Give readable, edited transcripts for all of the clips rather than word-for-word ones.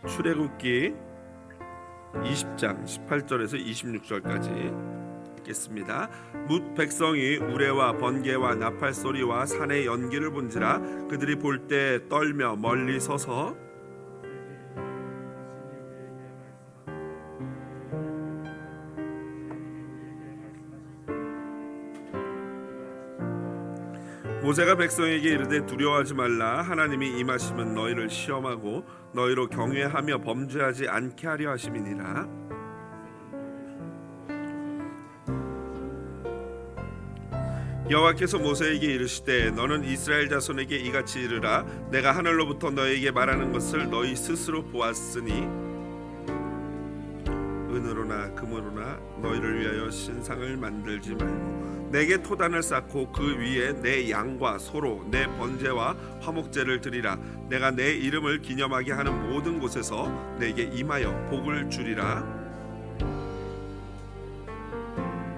출애굽기 20장 18절에서 26절까지 읽겠습니다. 뭇 백성이 우레와 번개와 나팔 소리와 산의 연기를 본지라 그들이 볼 때 떨며 멀리 서서 모세가 백성에게 이르되 두려워하지 말라. 하나님이 임하시면 너희를 시험하고 너희로 경외하며 범죄하지 않게 하려 하심이니라. 여호와께서 모세에게 이르시되 너는 이스라엘 자손에게 이같이 이르라. 내가 하늘로부터 너희에게 말하는 것을 너희 스스로 보았으니 은으로나 금으로나 너희를 위하여 신상을 만들지 말고 내게 토단을 쌓고 그 위에 내 양과 소로 내 번제와 화목제를 드리라. 내가 내 이름을 기념하게 하는 모든 곳에서 내게 임하여 복을 주리라.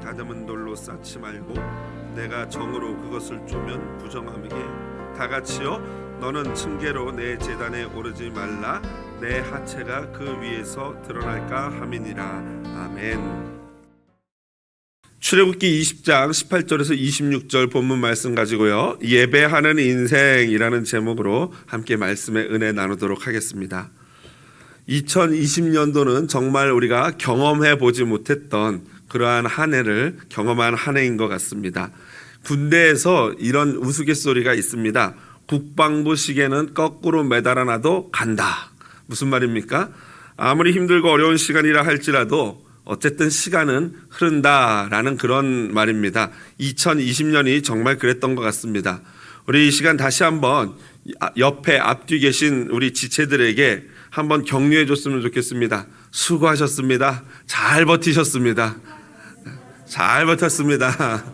다듬은 돌로 쌓지 말고 내가 정으로 그것을 쪼면 부정함에게 다같이요 너는 층계로 내 제단에 오르지 말라. 내 하체가 그 위에서 드러날까 함이니라. 아멘. 출애굽기 20장 18절에서 26절 본문 말씀 가지고요, 예배하는 인생이라는 제목으로 함께 말씀의 은혜 나누도록 하겠습니다. 2020년도는 정말 우리가 경험해 보지 못했던 그러한 한 해를 경험한 한 해인 것 같습니다. 군대에서 이런 우스갯소리가 있습니다. 국방부 시계는 거꾸로 매달아놔도 간다. 무슨 말입니까? 아무리 힘들고 어려운 시간이라 할지라도 어쨌든 시간은 흐른다라는 그런 말입니다. 2020년이 정말 그랬던 것 같습니다. 우리 이 시간 다시 한번 옆에 앞뒤 계신 우리 지체들에게 한번 격려해 줬으면 좋겠습니다. 수고하셨습니다. 잘 버티셨습니다. 잘 버텼습니다.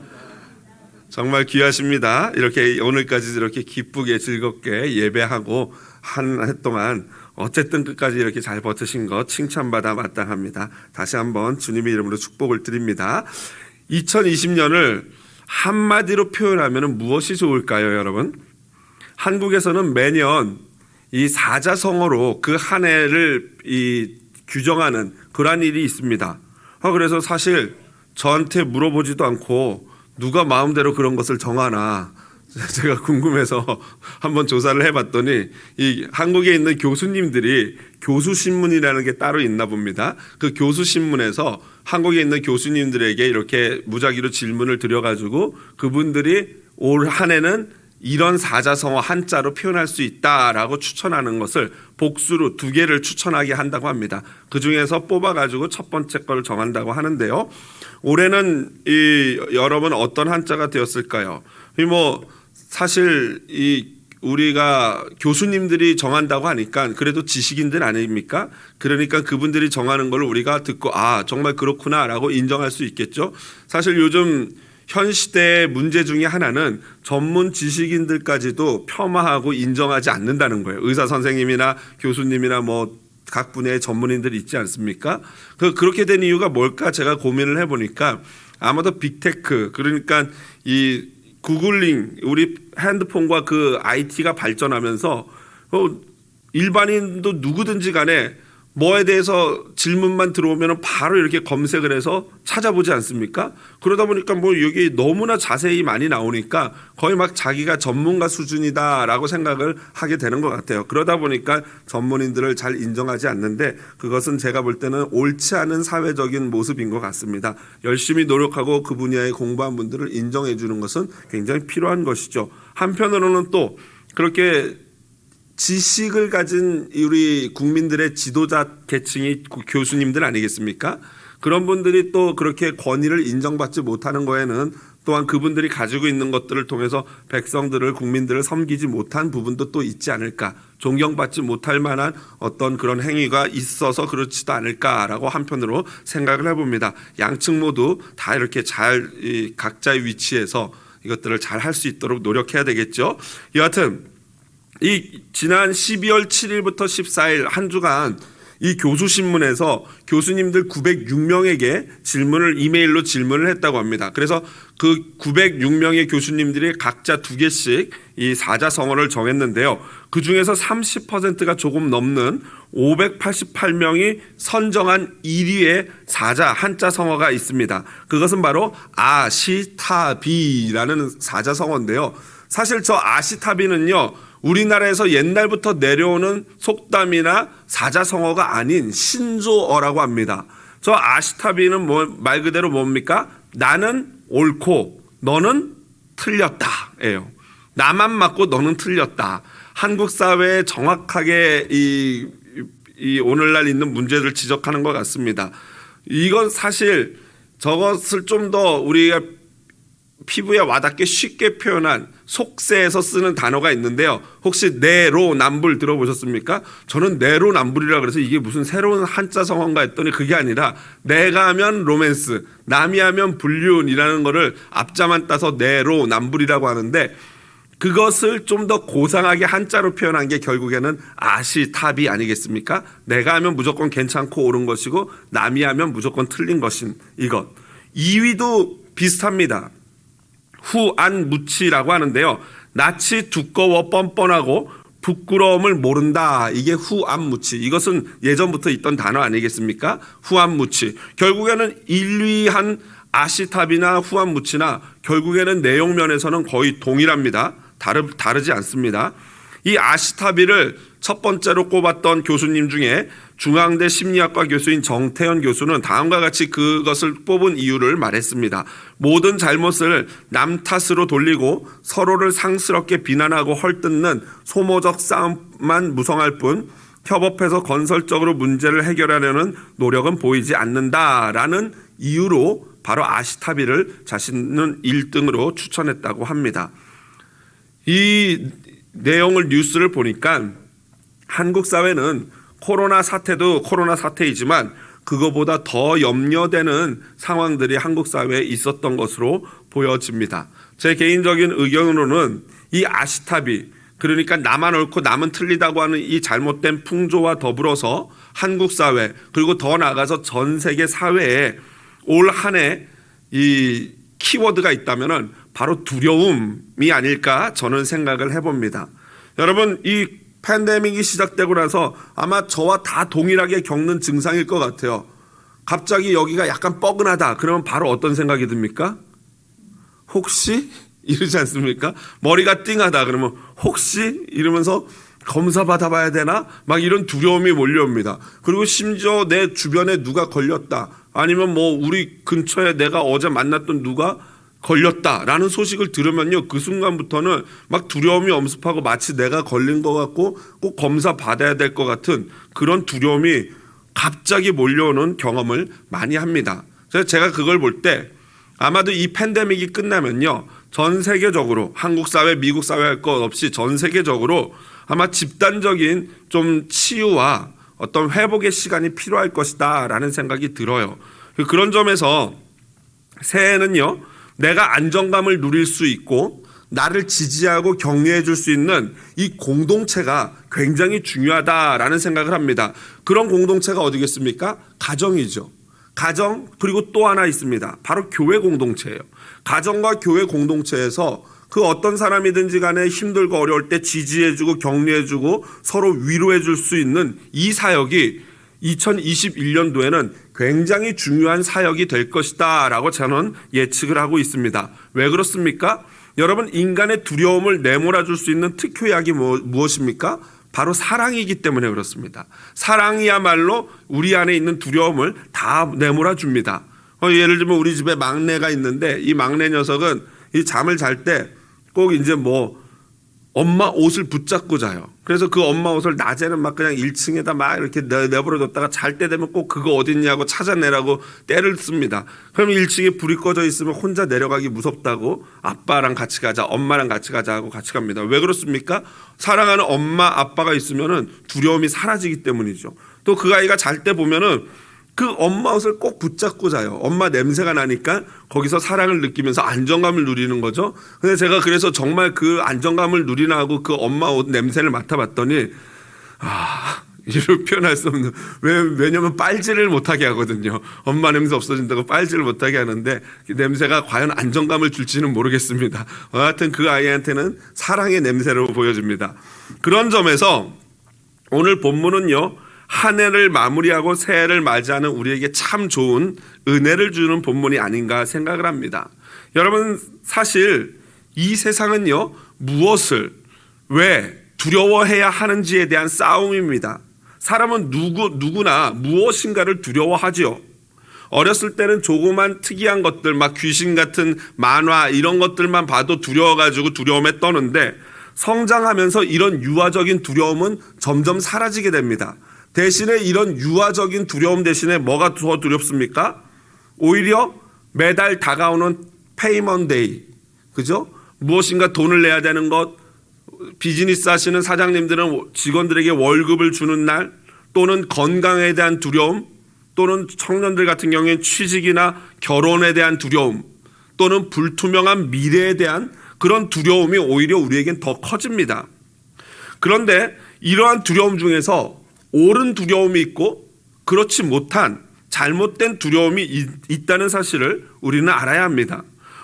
정말 귀하십니다. 이렇게 오늘까지 이렇게 기쁘게 즐겁게 예배하고 한 해 동안 어쨌든 끝까지 이렇게 잘 버티신 것 칭찬받아 마땅합니다. 다시 한번 주님의 이름으로 축복을 드립니다. 2020년을 한마디로 표현하면 무엇이 좋을까요, 여러분? 한국에서는 매년 이 사자성어로 그 한 해를 규정하는 그러한 일이 있습니다. 그래서 사실 저한테 물어보지도 않고 누가 마음대로 그런 것을 정하나 제가 궁금해서 한번 조사를 해봤더니 이 한국에 있는 교수님들이 교수신문이라는 게 따로 있나 봅니다. 그 교수신문에서 한국에 있는 교수님들에게 이렇게 무작위로 질문을 드려가지고 그분들이 올 한 해는 이런 사자성어 한자로 표현할 수 있다라고 추천하는 것을 복수로 2개를 추천하게 한다고 합니다. 그 중에서 뽑아가지고 첫 번째 걸 정한다고 하는데요. 올해는 여러분 어떤 한자가 되었을까요? 사실 우리가 교수님들이 정한다고 하니까 그래도 지식인들 아닙니까? 그러니까 그분들이 정하는 걸 우리가 듣고 정말 그렇구나라고 인정할 수 있겠죠. 사실 요즘 현 시대의 문제 중에 하나는 전문 지식인들까지도 폄하하고 인정하지 않는다는 거예요. 의사 선생님이나 교수님이나 각 분야의 전문인들이 있지 않습니까? 그렇게 된 이유가 뭘까 제가 고민을 해보니까 아마도 빅테크, 그러니까 이 구글링, 우리 핸드폰과 그 IT가 발전하면서 일반인도 누구든지 간에 뭐에 대해서 질문만 들어오면 바로 이렇게 검색을 해서 찾아보지 않습니까? 그러다 보니까 여기 너무나 자세히 많이 나오니까 거의 막 자기가 전문가 수준이다라고 생각을 하게 되는 것 같아요. 그러다 보니까 전문인들을 잘 인정하지 않는데 그것은 제가 볼 때는 옳지 않은 사회적인 모습인 것 같습니다. 열심히 노력하고 그 분야에 공부한 분들을 인정해 주는 것은 굉장히 필요한 것이죠. 한편으로는 또 그렇게 지식을 가진 우리 국민들의 지도자 계층이 교수님들 아니겠습니까? 그런 분들이 또 그렇게 권위를 인정받지 못하는 거에는 또한 그분들이 가지고 있는 것들을 통해서 백성들을, 국민들을 섬기지 못한 부분도 또 있지 않을까, 존경받지 못할 만한 어떤 그런 행위가 있어서 그렇지도 않을까라고 한편으로 생각을 해봅니다. 양측 모두 다 이렇게 잘 각자의 위치에서 이것들을 잘 할 수 있도록 노력해야 되겠죠. 여하튼 지난 12월 7일부터 14일 한 주간 이 교수신문에서 교수님들 906명에게 이메일로 질문을 했다고 합니다. 그래서 그 906명의 교수님들이 각자 2개씩 이 사자성어를 정했는데요. 그 중에서 30%가 조금 넘는 588명이 선정한 1위의 사자 한자성어가 있습니다. 그것은 바로 아시타비라는 사자성어인데요. 사실 저 아시타비는요, 우리나라에서 옛날부터 내려오는 속담이나 사자성어가 아닌 신조어라고 합니다. 저 아시타비는 말 그대로 뭡니까? 나는 옳고 너는 틀렸다예요. 나만 맞고 너는 틀렸다. 한국 사회에 정확하게 이 오늘날 있는 문제를 지적하는 것 같습니다. 이건 사실 저것을 좀 더 우리가 피부에 와닿게 쉽게 표현한 속세에서 쓰는 단어가 있는데요. 혹시 내로남불 들어보셨습니까? 저는 내로남불이라 그래서 이게 무슨 새로운 한자 성어인가 했더니 그게 아니라 내가 하면 로맨스, 남이 하면 불륜이라는 거를 앞자만 따서 내로남불이라고 하는데, 그것을 좀 더 고상하게 한자로 표현한 게 결국에는 아시탑이 아니겠습니까? 내가 하면 무조건 괜찮고 옳은 것이고 남이 하면 무조건 틀린 것인 이것. 2위도 비슷합니다. 후안무치라고 하는데요. 낯이 두꺼워 뻔뻔하고 부끄러움을 모른다. 이게 후안무치. 이것은 예전부터 있던 단어 아니겠습니까? 후안무치. 결국에는 1위한 아시탑이나 후안무치나 결국에는 내용면에서는 거의 동일합니다. 다르지 않습니다. 이 아시타비를 첫 번째로 꼽았던 교수님 중에 중앙대 심리학과 교수인 정태현 교수는 다음과 같이 그것을 뽑은 이유를 말했습니다. 모든 잘못을 남 탓으로 돌리고 서로를 상스럽게 비난하고 헐뜯는 소모적 싸움만 무성할 뿐 협업해서 건설적으로 문제를 해결하려는 노력은 보이지 않는다라는 이유로 바로 아시타비를 자신은 1등으로 추천했다고 합니다. 이 내용을 뉴스를 보니까 한국 사회는 코로나 사태도 코로나 사태이지만 그거보다 더 염려되는 상황들이 한국 사회에 있었던 것으로 보여집니다. 제 개인적인 의견으로는 이 아시타비, 그러니까 나만 옳고 남은 틀리다고 하는 이 잘못된 풍조와 더불어서 한국 사회, 그리고 더 나아가서 전 세계 사회에 올 한 해 이 키워드가 있다면은 바로 두려움이 아닐까 저는 생각을 해봅니다. 여러분, 이 팬데믹이 시작되고 나서 아마 저와 다 동일하게 겪는 증상일 것 같아요. 갑자기 여기가 약간 뻐근하다. 그러면 바로 어떤 생각이 듭니까? 혹시? 이러지 않습니까? 머리가 띵하다. 그러면 혹시? 이러면서 검사 받아봐야 되나? 막 이런 두려움이 몰려옵니다. 그리고 심지어 내 주변에 누가 걸렸다. 아니면 뭐 우리 근처에 내가 어제 만났던 누가 걸렸다라는 소식을 들으면요, 그 순간부터는 막 두려움이 엄습하고 마치 내가 걸린 것 같고 꼭 검사 받아야 될 것 같은 그런 두려움이 갑자기 몰려오는 경험을 많이 합니다. 그래서 제가 그걸 볼 때 아마도 이 팬데믹이 끝나면요, 전 세계적으로 한국 사회, 미국 사회 할 것 없이 전 세계적으로 아마 집단적인 좀 치유와 어떤 회복의 시간이 필요할 것이다 라는 생각이 들어요. 그런 점에서 새해는요, 내가 안정감을 누릴 수 있고 나를 지지하고 격려해 줄 수 있는 이 공동체가 굉장히 중요하다라는 생각을 합니다. 그런 공동체가 어디겠습니까? 가정이죠. 가정, 그리고 또 하나 있습니다. 바로 교회 공동체예요. 가정과 교회 공동체에서 그 어떤 사람이든지 간에 힘들고 어려울 때 지지해주고 격려해주고 서로 위로해줄 수 있는 이 사역이 2021년도에는 굉장히 중요한 사역이 될 것이다 라고 저는 예측을 하고 있습니다. 왜 그렇습니까? 여러분, 인간의 두려움을 내몰아줄 수 있는 특효약이 무엇입니까? 바로 사랑이기 때문에 그렇습니다. 사랑이야말로 우리 안에 있는 두려움을 다 내몰아줍니다. 예를 들면 우리 집에 막내가 있는데 이 막내 녀석은 이 잠을 잘 때 꼭 이제 뭐 엄마 옷을 붙잡고 자요. 그래서 그 엄마 옷을 낮에는 막 그냥 1층에다 막 이렇게 내버려뒀다가 잘 때 되면 꼭 그거 어딨냐고 찾아내라고 떼를 씁니다. 그럼 1층에 불이 꺼져 있으면 혼자 내려가기 무섭다고 아빠랑 같이 가자, 엄마랑 같이 가자 하고 같이 갑니다. 왜 그렇습니까? 사랑하는 엄마, 아빠가 있으면은 두려움이 사라지기 때문이죠. 또 그 아이가 잘 때 보면은 그 엄마 옷을 꼭 붙잡고 자요. 엄마 냄새가 나니까 거기서 사랑을 느끼면서 안정감을 누리는 거죠. 근데 제가 그래서 정말 그 안정감을 누리나 하고 그 엄마 옷 냄새를 맡아봤더니 이로 표현할 수 없는, 왜냐면 빨지를 못하게 하거든요. 엄마 냄새 없어진다고 빨지를 못하게 하는데 그 냄새가 과연 안정감을 줄지는 모르겠습니다. 하여튼 그 아이한테는 사랑의 냄새로 보여집니다. 그런 점에서 오늘 본문은요, 한 해를 마무리하고 새해를 맞이하는 우리에게 참 좋은 은혜를 주는 본문이 아닌가 생각을 합니다. 여러분, 사실 이 세상은요, 무엇을 왜 두려워해야 하는지에 대한 싸움입니다. 사람은 누구나 무엇인가를 두려워하지요. 어렸을 때는 조그만 특이한 것들, 막 귀신 같은 만화 이런 것들만 봐도 두려워가지고 두려움에 떠는데, 성장하면서 이런 유아적인 두려움은 점점 사라지게 됩니다. 대신에 이런 유아적인 두려움 대신에 뭐가 더 두렵습니까? 오히려 매달 다가오는 페이먼 데이, 그죠? 무엇인가 돈을 내야 되는 것, 비즈니스 하시는 사장님들은 직원들에게 월급을 주는 날, 또는 건강에 대한 두려움, 또는 청년들 같은 경우에는 취직이나 결혼에 대한 두려움, 또는 불투명한 미래에 대한 그런 두려움이 오히려 우리에겐 더 커집니다. 그런데 이러한 두려움 중에서 옳은 두려움이 있고 그렇지 못한 잘못된 두려움이 있다는 사실을 우리는 알아야 합니다.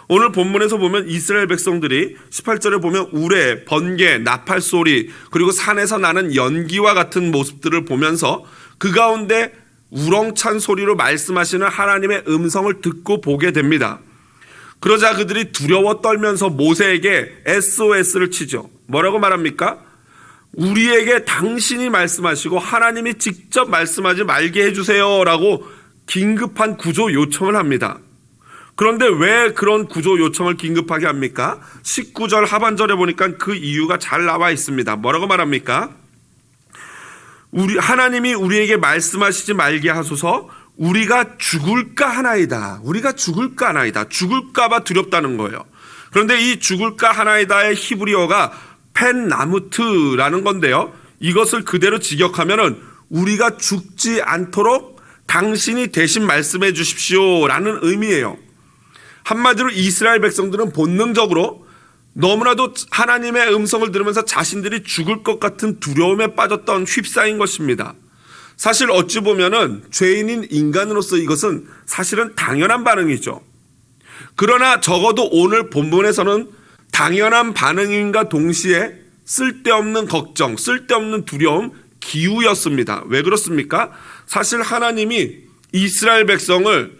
오늘 본문에서 보면 이스라엘 백성들이 18절에 보면 우레, 번개, 나팔 소리, 그리고 산에서 나는 연기와 같은 모습들을 보면서 그 가운데 우렁찬 소리로 말씀하시는 하나님의 음성을 듣고 보게 됩니다. 그러자 그들이 두려워 떨면서 모세에게 SOS를 치죠. 뭐라고 말합니까? 우리에게 당신이 말씀하시고 하나님이 직접 말씀하지 말게 해주세요 라고 긴급한 구조 요청을 합니다. 그런데 왜 그런 구조 요청을 긴급하게 합니까? 19절 하반절에 보니까 그 이유가 잘 나와 있습니다. 뭐라고 말합니까? 하나님이 우리에게 말씀하시지 말게 하소서. 우리가 죽을까 하나이다. 우리가 죽을까 하나이다. 죽을까 봐 두렵다는 거예요. 그런데 이 죽을까 하나이다의 히브리어가 펜나무트라는 건데요, 이것을 그대로 직역하면은 우리가 죽지 않도록 당신이 대신 말씀해 주십시오 라는 의미예요. 한마디로 이스라엘 백성들은 본능적으로 너무나도 하나님의 음성을 들으면서 자신들이 죽을 것 같은 두려움에 빠졌던 휩싸인 것입니다. 사실 어찌 보면은 죄인인 인간으로서 이것은 사실은 당연한 반응이죠. 그러나 적어도 오늘 본문에서는 당연한 반응인가 동시에 쓸데없는 걱정, 쓸데없는 두려움, 기우였습니다. 왜 그렇습니까? 사실 하나님이 이스라엘 백성을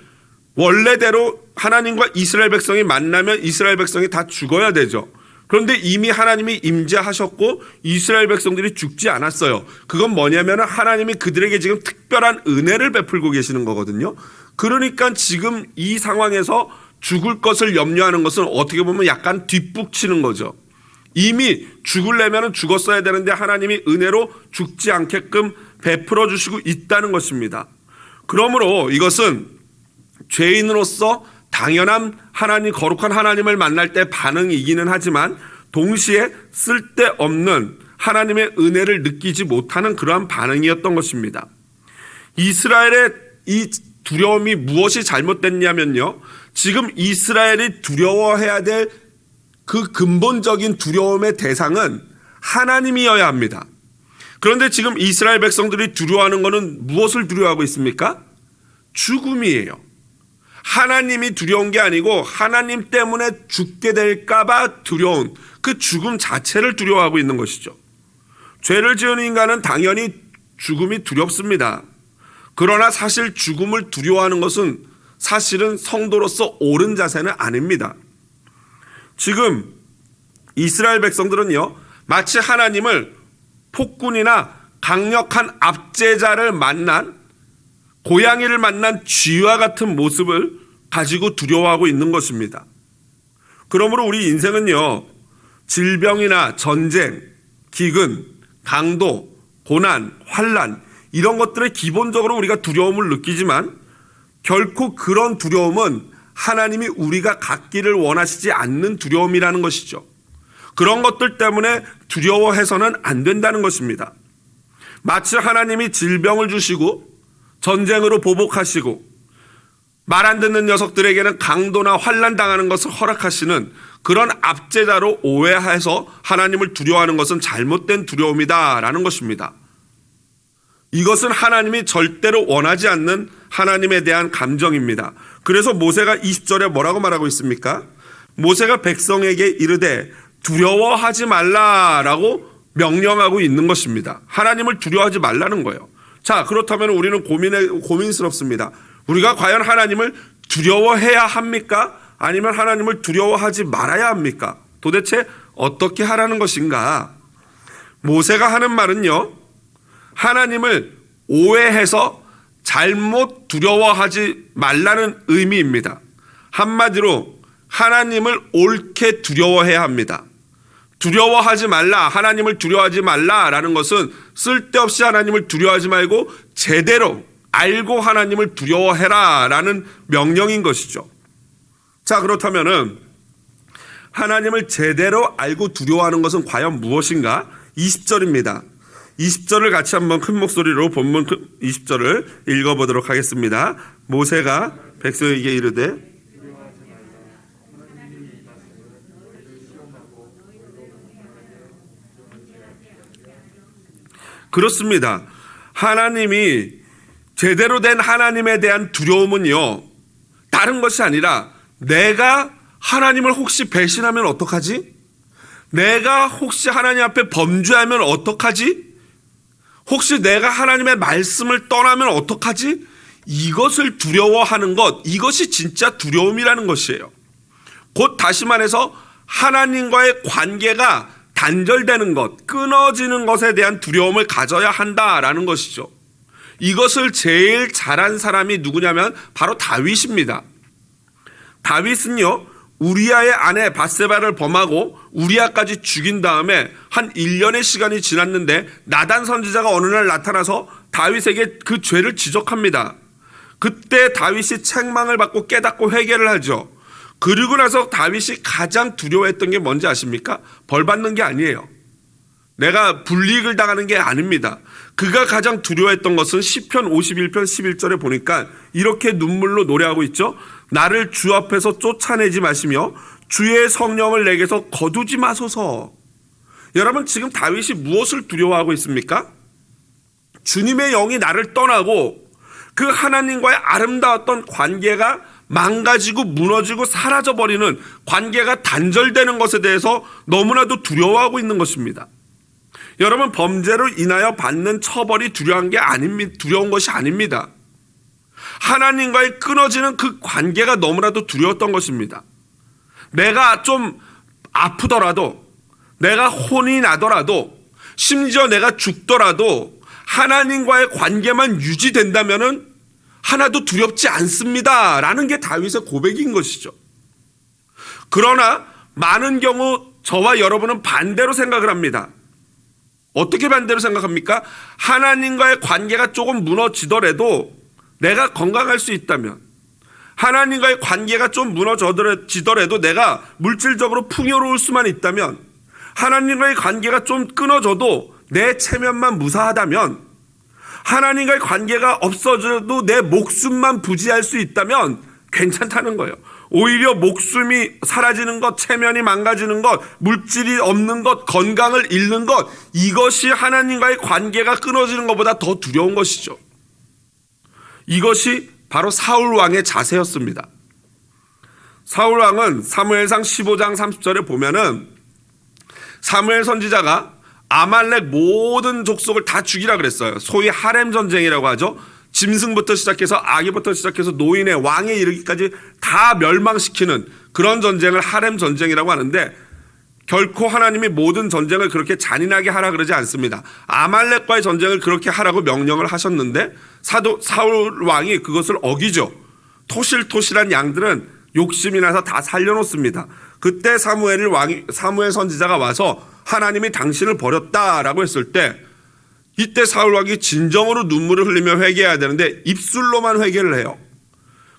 원래대로 하나님과 이스라엘 백성이 만나면 이스라엘 백성이 다 죽어야 되죠. 그런데 이미 하나님이 임재하셨고 이스라엘 백성들이 죽지 않았어요. 그건 뭐냐면 하나님이 그들에게 지금 특별한 은혜를 베풀고 계시는 거거든요. 그러니까 지금 이 상황에서 죽을 것을 염려하는 것은 어떻게 보면 약간 뒷북치는 거죠. 이미 죽으려면 죽었어야 되는데 하나님이 은혜로 죽지 않게끔 베풀어 주시고 있다는 것입니다. 그러므로 이것은 죄인으로서 당연한 하나님, 거룩한 하나님을 만날 때 반응이기는 하지만 동시에 쓸데없는 하나님의 은혜를 느끼지 못하는 그러한 반응이었던 것입니다. 이스라엘의 이 두려움이 무엇이 잘못됐냐면요, 지금 이스라엘이 두려워해야 될 그 근본적인 두려움의 대상은 하나님이어야 합니다. 그런데 지금 이스라엘 백성들이 두려워하는 것은 무엇을 두려워하고 있습니까? 죽음이에요. 하나님이 두려운 게 아니고 하나님 때문에 죽게 될까봐 두려운 그 죽음 자체를 두려워하고 있는 것이죠. 죄를 지은 인간은 당연히 죽음이 두렵습니다. 그러나 사실 죽음을 두려워하는 것은 사실은 성도로서 옳은 자세는 아닙니다. 지금 이스라엘 백성들은요, 마치 하나님을 폭군이나 강력한 압제자를 만난, 고양이를 만난 쥐와 같은 모습을 가지고 두려워하고 있는 것입니다. 그러므로 우리 인생은요, 질병이나 전쟁, 기근, 강도, 고난, 환난 이런 것들에 기본적으로 우리가 두려움을 느끼지만 결코 그런 두려움은 하나님이 우리가 갖기를 원하시지 않는 두려움이라는 것이죠. 그런 것들 때문에 두려워해서는 안 된다는 것입니다. 마치 하나님이 질병을 주시고 전쟁으로 보복하시고 말 안 듣는 녀석들에게는 강도나 환난 당하는 것을 허락하시는 그런 압제자로 오해해서 하나님을 두려워하는 것은 잘못된 두려움이다라는 것입니다. 이것은 하나님이 절대로 원하지 않는 하나님에 대한 감정입니다. 그래서 모세가 20절에 뭐라고 말하고 있습니까? 모세가 백성에게 이르되 두려워하지 말라라고 명령하고 있는 것입니다. 하나님을 두려워하지 말라는 거예요. 자, 그렇다면 우리는 고민스럽습니다. 우리가 과연 하나님을 두려워해야 합니까? 아니면 하나님을 두려워하지 말아야 합니까? 도대체 어떻게 하라는 것인가? 모세가 하는 말은요, 하나님을 오해해서 잘못 두려워하지 말라는 의미입니다. 한마디로 하나님을 옳게 두려워해야 합니다. 두려워하지 말라, 하나님을 두려워하지 말라라는 것은 쓸데없이 하나님을 두려워하지 말고 제대로 알고 하나님을 두려워해라라는 명령인 것이죠. 자, 그렇다면은 하나님을 제대로 알고 두려워하는 것은 과연 무엇인가? 20절입니다. 20절을 같이 한번 큰 목소리로 본문 20절을 읽어보도록 하겠습니다. 모세가 백성에게 이르되 그렇습니다. 하나님이 제대로 된 하나님에 대한 두려움은요, 다른 것이 아니라 내가 하나님을 혹시 배신하면 어떡하지? 내가 혹시 하나님 앞에 범죄하면 어떡하지? 혹시 내가 하나님의 말씀을 떠나면 어떡하지? 이것을 두려워하는 것, 이것이 진짜 두려움이라는 것이에요. 곧 다시 말해서 하나님과의 관계가 단절되는 것, 끊어지는 것에 대한 두려움을 가져야 한다라는 것이죠. 이것을 제일 잘한 사람이 누구냐면 바로 다윗입니다. 다윗은요, 우리아의 아내 밧세바를 범하고 우리아까지 죽인 다음에 한 1년의 시간이 지났는데 나단 선지자가 어느 날 나타나서 다윗에게 그 죄를 지적합니다. 그때 다윗이 책망을 받고 깨닫고 회개를 하죠. 그리고 나서 다윗이 가장 두려워했던 게 뭔지 아십니까? 벌 받는 게 아니에요. 내가 불이익을 당하는 게 아닙니다. 그가 가장 두려워했던 것은 시편 51편 11절에 보니까 이렇게 눈물로 노래하고 있죠. 나를 주 앞에서 쫓아내지 마시며 주의 성령을 내게서 거두지 마소서. 여러분, 지금 다윗이 무엇을 두려워하고 있습니까? 주님의 영이 나를 떠나고 그 하나님과의 아름다웠던 관계가 망가지고 무너지고 사라져버리는, 관계가 단절되는 것에 대해서 너무나도 두려워하고 있는 것입니다. 여러분, 범죄로 인하여 받는 처벌이 두려운 것이 아닙니다. 하나님과의 끊어지는 그 관계가 너무나도 두려웠던 것입니다. 내가 좀 아프더라도, 내가 혼이 나더라도, 심지어 내가 죽더라도 하나님과의 관계만 유지된다면은 하나도 두렵지 않습니다 라는 게 다윗의 고백인 것이죠. 그러나 많은 경우 저와 여러분은 반대로 생각을 합니다. 어떻게 반대로 생각합니까? 하나님과의 관계가 조금 무너지더라도 내가 건강할 수 있다면, 하나님과의 관계가 좀 무너지더라도 내가 물질적으로 풍요로울 수만 있다면, 하나님과의 관계가 좀 끊어져도 내 체면만 무사하다면, 하나님과의 관계가 없어져도 내 목숨만 부지할 수 있다면 괜찮다는 거예요. 오히려 목숨이 사라지는 것, 체면이 망가지는 것, 물질이 없는 것, 건강을 잃는 것, 이것이 하나님과의 관계가 끊어지는 것보다 더 두려운 것이죠. 이것이 바로 사울 왕의 자세였습니다. 사울 왕은 사무엘상 15장 30절에 보면은 사무엘 선지자가 아말렉 모든 족속을 다 죽이라 그랬어요. 소위 하렘 전쟁이라고 하죠. 짐승부터 시작해서 아기부터 시작해서 노인의 왕에 이르기까지 다 멸망시키는 그런 전쟁을 하렘 전쟁이라고 하는데, 결코 하나님이 모든 전쟁을 그렇게 잔인하게 하라 그러지 않습니다. 아말렉과의 전쟁을 그렇게 하라고 명령을 하셨는데 사울 왕이 그것을 어기죠. 토실토실한 양들은 욕심이 나서 다 살려놓습니다. 그때 사무엘 선지자가 와서 하나님이 당신을 버렸다라고 했을 때, 이때 사울 왕이 진정으로 눈물을 흘리며 회개해야 되는데 입술로만 회개를 해요.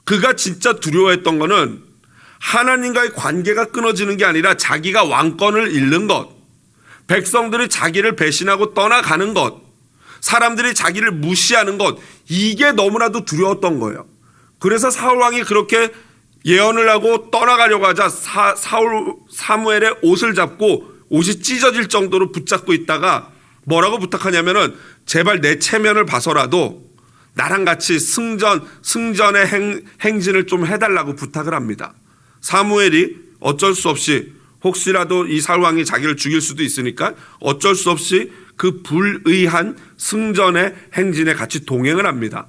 그가 진짜 두려워했던 거는 하나님과의 관계가 끊어지는 게 아니라 자기가 왕권을 잃는 것, 백성들이 자기를 배신하고 떠나가는 것, 사람들이 자기를 무시하는 것, 이게 너무나도 두려웠던 거예요. 그래서 사울 왕이 그렇게 예언을 하고 떠나가려고 하자 사무엘의 옷을 잡고 옷이 찢어질 정도로 붙잡고 있다가 뭐라고 부탁하냐면은 제발 내 체면을 봐서라도 나랑 같이 승전의 행진을 좀 해달라고 부탁을 합니다. 사무엘이 어쩔 수 없이 혹시라도 이 사울 왕이 자기를 죽일 수도 있으니까 어쩔 수 없이 그 불의한 승전의 행진에 같이 동행을 합니다.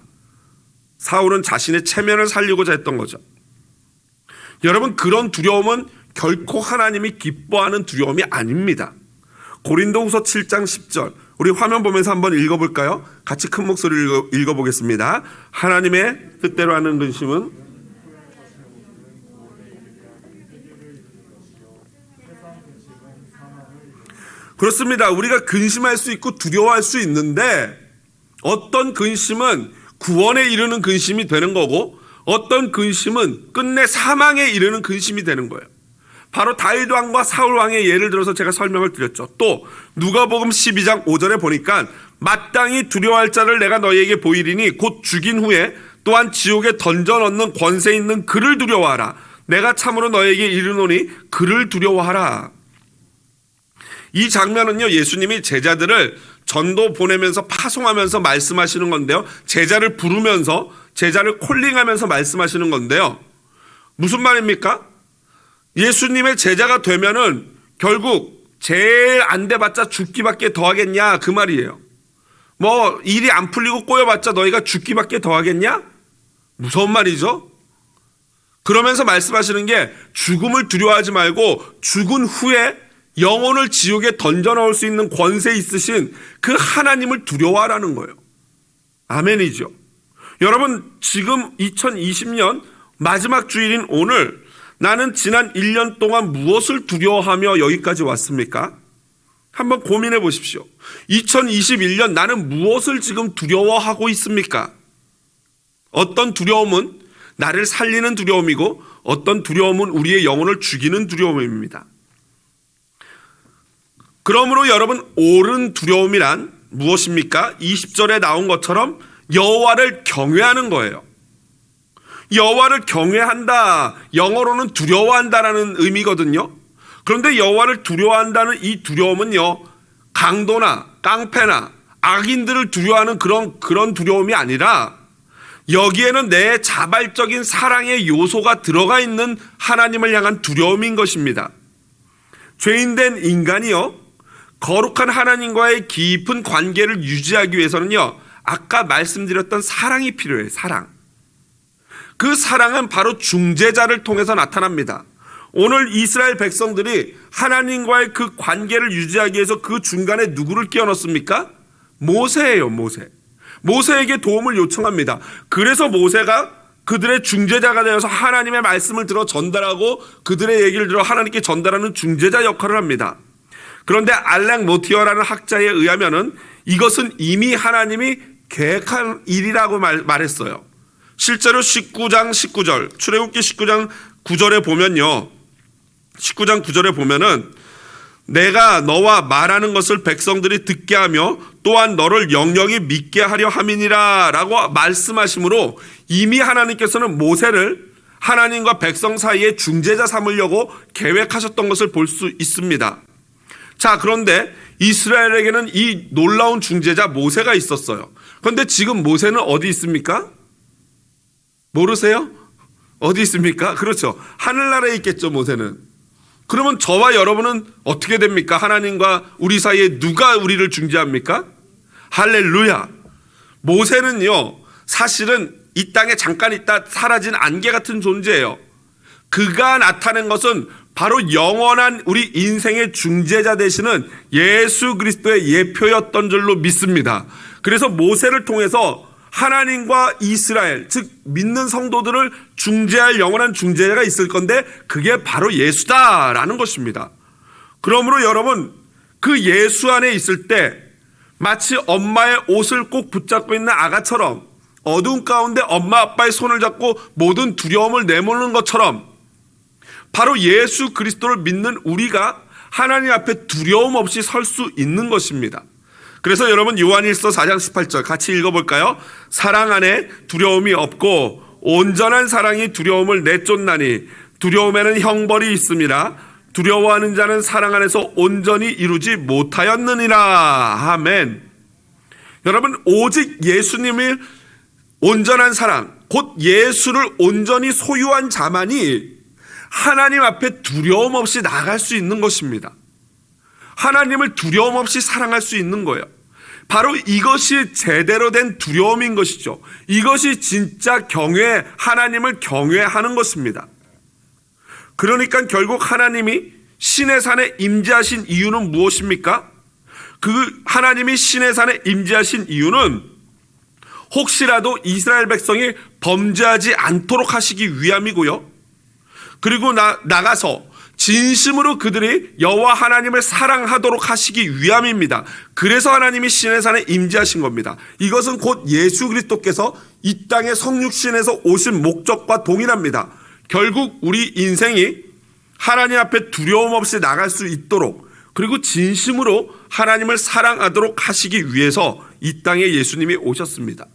사울은 자신의 체면을 살리고자 했던 거죠. 여러분, 그런 두려움은 결코 하나님이 기뻐하는 두려움이 아닙니다. 고린도후서 7장 10절, 우리 화면 보면서 한번 읽어볼까요? 같이 큰 목소리로 읽어보겠습니다. 하나님의 뜻대로 하는 근심은 그렇습니다. 우리가 근심할 수 있고 두려워할 수 있는데 어떤 근심은 구원에 이르는 근심이 되는 거고 어떤 근심은 끝내 사망에 이르는 근심이 되는 거예요. 바로 다윗 왕과 사울 왕의 예를 들어서 제가 설명을 드렸죠. 또 누가복음 12장 5절에 보니까 마땅히 두려워할 자를 내가 너희에게 보이리니 곧 죽인 후에 또한 지옥에 던져 넣는 권세 있는 그를 두려워하라. 내가 참으로 너희에게 이르노니 그를 두려워하라. 이 장면은요, 예수님이 제자들을 전도 보내면서 파송하면서 말씀하시는 건데요, 제자를 부르면서 제자를 콜링하면서 말씀하시는 건데요, 무슨 말입니까? 예수님의 제자가 되면은 결국 제일 안 돼봤자 죽기밖에 더 하겠냐, 그 말이에요. 뭐 일이 안 풀리고 꼬여봤자 너희가 죽기밖에 더 하겠냐? 무서운 말이죠. 그러면서 말씀하시는 게 죽음을 두려워하지 말고 죽은 후에 영혼을 지옥에 던져 넣을 수 있는 권세 있으신 그 하나님을 두려워하라는 거예요. 아멘이죠. 여러분, 지금 2020년 마지막 주일인 오늘 나는 지난 1년 동안 무엇을 두려워하며 여기까지 왔습니까? 한번 고민해 보십시오. 2021년 나는 무엇을 지금 두려워하고 있습니까? 어떤 두려움은 나를 살리는 두려움이고 어떤 두려움은 우리의 영혼을 죽이는 두려움입니다. 그러므로 여러분, 옳은 두려움이란 무엇입니까? 20절에 나온 것처럼 여호와를 경외하는 거예요. 여호와를 경외한다, 영어로는 두려워한다라는 의미거든요. 그런데 여호와를 두려워한다는 이 두려움은요, 강도나 깡패나 악인들을 두려워하는 그런 두려움이 아니라 여기에는 내 자발적인 사랑의 요소가 들어가 있는 하나님을 향한 두려움인 것입니다. 죄인된 인간이요, 거룩한 하나님과의 깊은 관계를 유지하기 위해서는요, 아까 말씀드렸던 사랑이 필요해요. 사랑. 그 사랑은 바로 중재자를 통해서 나타납니다. 오늘 이스라엘 백성들이 하나님과의 그 관계를 유지하기 위해서 그 중간에 누구를 끼워 넣습니까? 모세예요. 모세에게 도움을 요청합니다. 그래서 모세가 그들의 중재자가 되어서 하나님의 말씀을 들어 전달하고 그들의 얘기를 들어 하나님께 전달하는 중재자 역할을 합니다. 그런데 알렉 모티어라는 학자에 의하면은 이것은 이미 하나님이 계획한 일이라고 말했어요. 실제로 19장 19절, 출애굽기 19장 9절에 보면요, 19장 9절에 보면은 내가 너와 말하는 것을 백성들이 듣게 하며 또한 너를 영영이 믿게 하려 함이니라 라고 말씀하심으로 이미 하나님께서는 모세를 하나님과 백성 사이에 중재자 삼으려고 계획하셨던 것을 볼 수 있습니다. 자, 그런데 이스라엘에게는 이 놀라운 중재자 모세가 있었어요. 그런데 지금 모세는 어디 있습니까? 모르세요? 어디 있습니까? 그렇죠. 하늘나라에 있겠죠, 모세는. 그러면 저와 여러분은 어떻게 됩니까? 하나님과 우리 사이에 누가 우리를 중재합니까? 할렐루야. 모세는요, 사실은 이 땅에 잠깐 있다 사라진 안개 같은 존재예요. 그가 나타낸 것은 바로 영원한 우리 인생의 중재자 되시는 예수 그리스도의 예표였던 줄로 믿습니다. 그래서 모세를 통해서 하나님과 이스라엘, 즉 믿는 성도들을 중재할 영원한 중재자가 있을 건데 그게 바로 예수다라는 것입니다. 그러므로 여러분, 그 예수 안에 있을 때 마치 엄마의 옷을 꼭 붙잡고 있는 아가처럼 어두운 가운데 엄마 아빠의 손을 잡고 모든 두려움을 내모는 것처럼 바로 예수 그리스도를 믿는 우리가 하나님 앞에 두려움 없이 설 수 있는 것입니다. 그래서 여러분, 요한일서 4장 18절 같이 읽어볼까요? 사랑 안에 두려움이 없고 온전한 사랑이 두려움을 내쫓나니 두려움에는 형벌이 있음이라 두려워하는 자는 사랑 안에서 온전히 이루지 못하였느니라. 아멘. 여러분, 오직 예수님의 온전한 사랑, 곧 예수를 온전히 소유한 자만이 하나님 앞에 두려움 없이 나아갈 수 있는 것입니다. 하나님을 두려움 없이 사랑할 수 있는 거예요. 바로 이것이 제대로 된 두려움인 것이죠. 이것이 진짜 하나님을 경외하는 것입니다. 그러니까 결국 하나님이 신의 산에 임재하신 이유는 무엇입니까? 그 하나님이 신의 산에 임재하신 이유는 혹시라도 이스라엘 백성이 범죄하지 않도록 하시기 위함이고요. 그리고 나가서 진심으로 그들이 여호와 하나님을 사랑하도록 하시기 위함입니다. 그래서 하나님이 신의 산에 임재하신 겁니다. 이것은 곧 예수 그리스도께서 이 땅에 성육신에서 오신 목적과 동일합니다. 결국 우리 인생이 하나님 앞에 두려움 없이 나갈 수 있도록, 그리고 진심으로 하나님을 사랑하도록 하시기 위해서 이 땅에 예수님이 오셨습니다.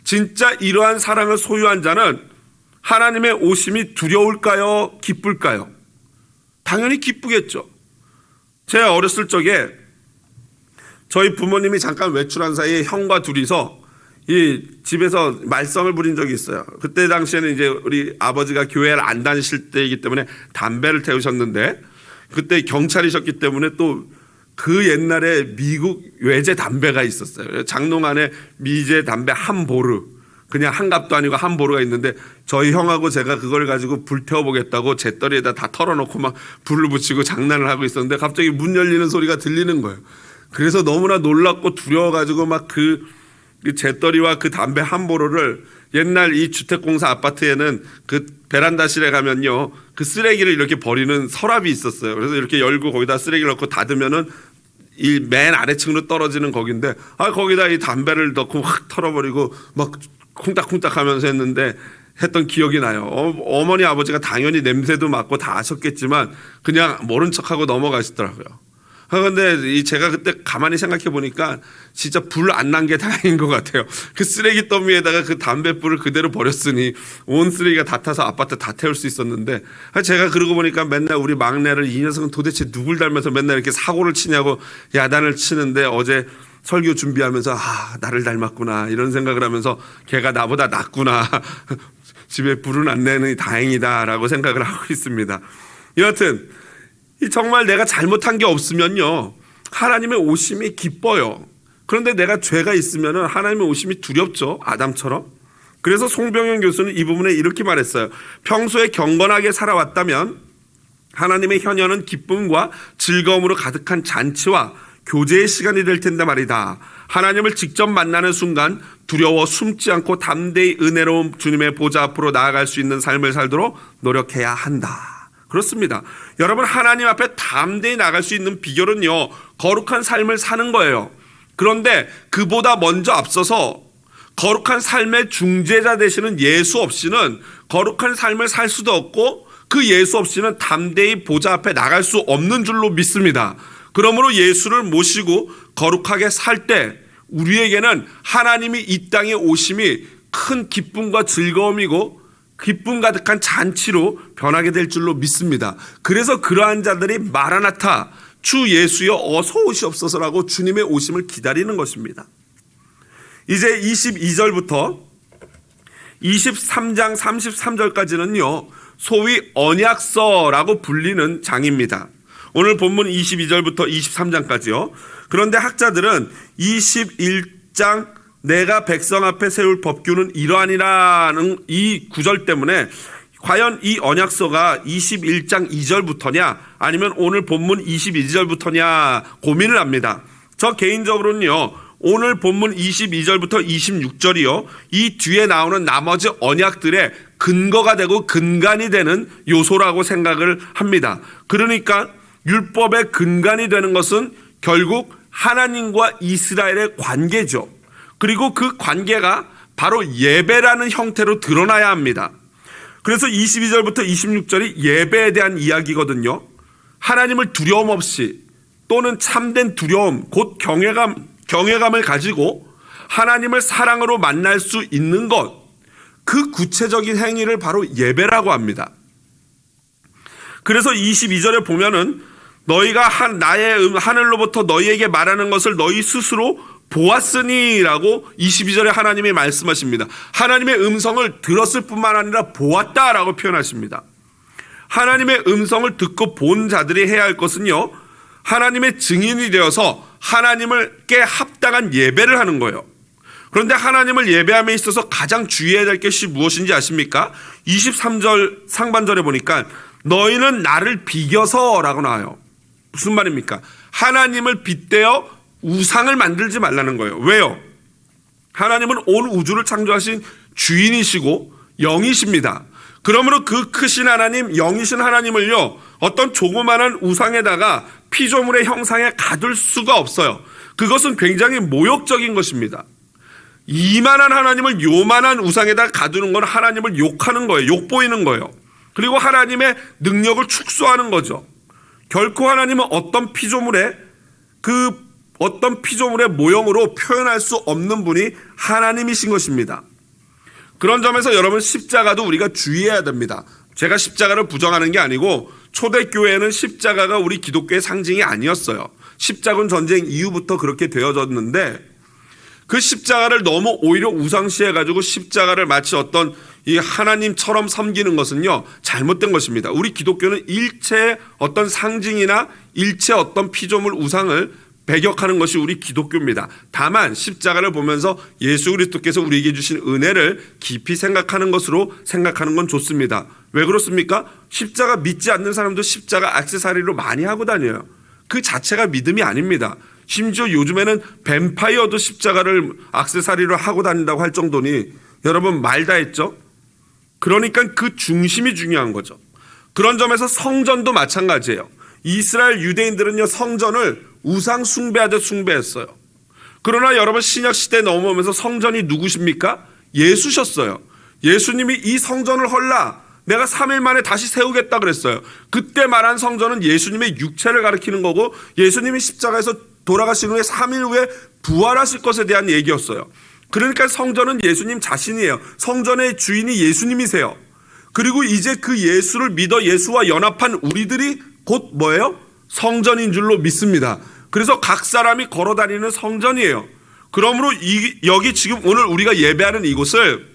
진짜 이러한 사랑을 소유한 자는 하나님의 오심이 두려울까요? 기쁠까요? 당연히 기쁘겠죠. 제가 어렸을 적에 저희 부모님이 잠깐 외출한 사이에 형과 둘이서 이 집에서 말썽을 부린 적이 있어요. 그때 당시에는 이제 우리 아버지가 교회를 안 다니실 때이기 때문에 담배를 태우셨는데, 그때 경찰이셨기 때문에 또 그 옛날에 미국 외제 담배가 있었어요. 장롱 안에 미제 담배 한 보르, 그냥 한 갑도 아니고 한 보르가 있는데, 저희 형하고 제가 그걸 가지고 불 태워보겠다고 잿더리에다 다 털어놓고 막 불을 붙이고 장난을 하고 있었는데 갑자기 문 열리는 소리가 들리는 거예요. 그래서 너무나 놀랍고 두려워가지고 막 그 잿더리와 그 담배 한 보르를, 옛날 이 주택공사 아파트에는 그 베란다실에 가면요, 그 쓰레기를 이렇게 버리는 서랍이 있었어요. 그래서 이렇게 열고 거기다 쓰레기를 넣고 닫으면은 이 맨 아래층으로 떨어지는 거긴데, 거기다 이 담배를 넣고 확 털어버리고 막 쿵딱쿵딱 하면서 했던 기억이 나요. 어머니 아버지가 당연히 냄새도 맡고 다 아셨겠지만 그냥 모른 척하고 넘어가시더라고요. 그런데 제가 그때 가만히 생각해 보니까 진짜 불 안 난 게 다행인 것 같아요. 그 쓰레기 더미에다가 그 담뱃불을 그대로 버렸으니 온 쓰레기가 다 타서 아파트 다 태울 수 있었는데, 제가 그러고 보니까 맨날 우리 막내를, 이 녀석은 도대체 누굴 닮아서 맨날 이렇게 사고를 치냐고 야단을 치는데, 어제 설교 준비하면서 나를 닮았구나 이런 생각을 하면서 걔가 나보다 낫구나 집에 불은 안 내니 다행이다라고 생각을 하고 있습니다. 여하튼 정말 내가 잘못한 게 없으면요, 하나님의 오심이 기뻐요. 그런데 내가 죄가 있으면 하나님의 오심이 두렵죠, 아담처럼. 그래서 송병현 교수는 이 부분에 이렇게 말했어요. 평소에 경건하게 살아왔다면 하나님의 현현은 기쁨과 즐거움으로 가득한 잔치와 교제의 시간이 될 텐데 말이다. 하나님을 직접 만나는 순간 두려워 숨지 않고 담대히 은혜로운 주님의 보좌 앞으로 나아갈 수 있는 삶을 살도록 노력해야 한다. 그렇습니다. 여러분, 하나님 앞에 담대히 나갈 수 있는 비결은요, 거룩한 삶을 사는 거예요. 그런데 그보다 먼저 앞서서 거룩한 삶의 중재자 되시는 예수 없이는 거룩한 삶을 살 수도 없고, 그 예수 없이는 담대히 보좌 앞에 나갈 수 없는 줄로 믿습니다. 그러므로 예수를 모시고 거룩하게 살 때 우리에게는 하나님이 이 땅에 오심이 큰 기쁨과 즐거움이고 기쁨 가득한 잔치로 변하게 될 줄로 믿습니다. 그래서 그러한 자들이 마라나타, 주 예수여 어서 오시옵소서라고 주님의 오심을 기다리는 것입니다. 이제 22절부터 23장 33절까지는요, 소위 언약서라고 불리는 장입니다. 오늘 본문 22절부터 23장까지요. 그런데 학자들은 21장 내가 백성 앞에 세울 법규는 이러하니라는 이 구절 때문에 과연 이 언약서가 21장 2절부터냐 아니면 오늘 본문 22절부터냐 고민을 합니다. 저 개인적으로는요, 오늘 본문 22절부터 26절이요, 이 뒤에 나오는 나머지 언약들의 근거가 되고 근간이 되는 요소라고 생각을 합니다. 그러니까 율법의 근간이 되는 것은 결국 하나님과 이스라엘의 관계죠. 그리고 그 관계가 바로 예배라는 형태로 드러나야 합니다. 그래서 22절부터 26절이 예배에 대한 이야기거든요. 하나님을 두려움 없이, 또는 참된 두려움, 곧 경외감을 가지고 하나님을 사랑으로 만날 수 있는 것, 그 구체적인 행위를 바로 예배라고 합니다. 그래서 22절에 보면은 너희가 나의 하늘로부터 너희에게 말하는 것을 너희 스스로 보았으니라고 22절에 하나님이 말씀하십니다. 하나님의 음성을 들었을 뿐만 아니라 보았다라고 표현하십니다. 하나님의 음성을 듣고 본 자들이 해야 할 것은요, 하나님의 증인이 되어서 하나님께 합당한 예배를 하는 거예요. 그런데 하나님을 예배함에 있어서 가장 주의해야 될 것이 무엇인지 아십니까? 23절 상반절에 보니까 너희는 나를 비겨서 라고 나와요. 무슨 말입니까? 하나님을 빗대어 우상을 만들지 말라는 거예요. 왜요? 하나님은 온 우주를 창조하신 주인이시고 영이십니다. 그러므로 그 크신 하나님, 영이신 하나님을요, 어떤 조그만한 우상에다가 피조물의 형상에 가둘 수가 없어요. 그것은 굉장히 모욕적인 것입니다. 이만한 하나님을 요만한 우상에다 가두는 건 하나님을 욕하는 거예요. 욕보이는 거예요. 그리고 하나님의 능력을 축소하는 거죠. 결코 하나님은 어떤 피조물의 모형으로 표현할 수 없는 분이 하나님이신 것입니다. 그런 점에서 여러분, 십자가도 우리가 주의해야 됩니다. 제가 십자가를 부정하는 게 아니고 초대교회는 십자가가 우리 기독교의 상징이 아니었어요. 십자군 전쟁 이후부터 그렇게 되어졌는데 그 십자가를 너무 오히려 우상시해가지고 십자가를 마치 어떤 이 하나님처럼 섬기는 것은요, 잘못된 것입니다. 우리 기독교는 일체의 어떤 상징이나 일체 어떤 피조물 우상을 배격하는 것이 우리 기독교입니다. 다만 십자가를 보면서 예수 그리스도께서 우리에게 주신 은혜를 깊이 생각하는 것으로 생각하는 건 좋습니다. 왜 그렇습니까? 십자가 믿지 않는 사람도 십자가 액세서리로 많이 하고 다녀요. 그 자체가 믿음이 아닙니다. 심지어 요즘에는 뱀파이어도 십자가를 액세서리로 하고 다닌다고 할 정도니 여러분, 말 다 했죠? 그러니까 그 중심이 중요한 거죠. 그런 점에서 성전도 마찬가지예요. 이스라엘 유대인들은요, 성전을 우상 숭배하듯 숭배했어요. 그러나 여러분, 신약 시대에 넘어오면서 성전이 누구십니까? 예수셨어요. 예수님이 이 성전을 헐라, 내가 3일 만에 다시 세우겠다 그랬어요. 그때 말한 성전은 예수님의 육체를 가리키는 거고, 예수님이 십자가에서 돌아가신 후에 3일 후에 부활하실 것에 대한 얘기였어요. 그러니까 성전은 예수님 자신이에요. 성전의 주인이 예수님이세요. 그리고 이제 그 예수를 믿어 예수와 연합한 우리들이 곧 뭐예요? 성전인 줄로 믿습니다. 그래서 각 사람이 걸어다니는 성전이에요. 그러므로 여기 지금 오늘 우리가 예배하는 이곳을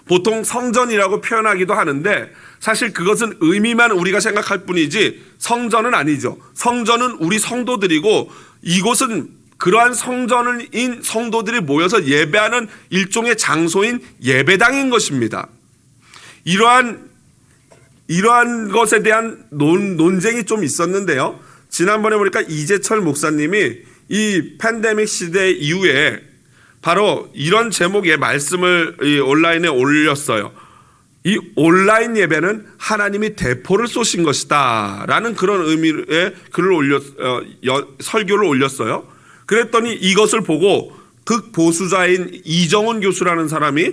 보통 성전이라고 표현하기도 하는데 사실 그것은 의미만 우리가 생각할 뿐이지 성전은 아니죠. 성전은 우리 성도들이고 이곳은 그러한 성전인 성도들이 모여서 예배하는 일종의 장소인 예배당인 것입니다. 이러한 것에 대한 논쟁이 좀 있었는데요. 지난번에 보니까 이재철 목사님이 이 팬데믹 시대 이후에 바로 이런 제목의 말씀을 온라인에 올렸어요. 이 온라인 예배는 하나님이 대포를 쏘신 것이다 라는 그런 의미의 설교를 올렸어요. 그랬더니 이것을 보고 극보수자인 이정훈 교수라는 사람이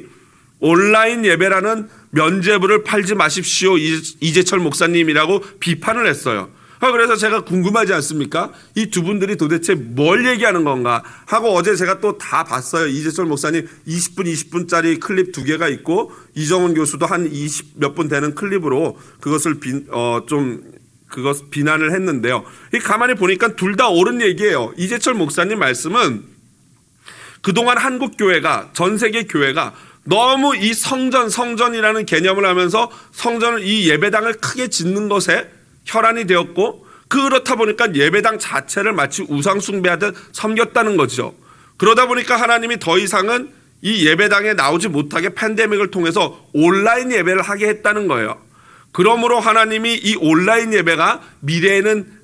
온라인 예배라는 면죄부를 팔지 마십시오, 이재철 목사님이라고 비판을 했어요. 그래서 제가 궁금하지 않습니까? 이 두 분들이 도대체 뭘 얘기하는 건가 하고 어제 제가 또 다 봤어요. 이재철 목사님 20분짜리 클립 2개가 있고 이정훈 교수도 한 20 몇 분 되는 클립으로 그것을 비난을 했는데요. 가만히 보니까 둘 다 옳은 얘기예요. 이재철 목사님 말씀은 그동안 한국 교회가, 전 세계 교회가 너무 이 성전이라는 개념을 하면서 성전을, 이 예배당을 크게 짓는 것에 혈안이 되었고, 그렇다 보니까 예배당 자체를 마치 우상 숭배하듯 섬겼다는 거죠. 그러다 보니까 하나님이 더 이상은 이 예배당에 나오지 못하게 팬데믹을 통해서 온라인 예배를 하게 했다는 거예요. 그러므로 하나님이 이 온라인 예배가 미래에는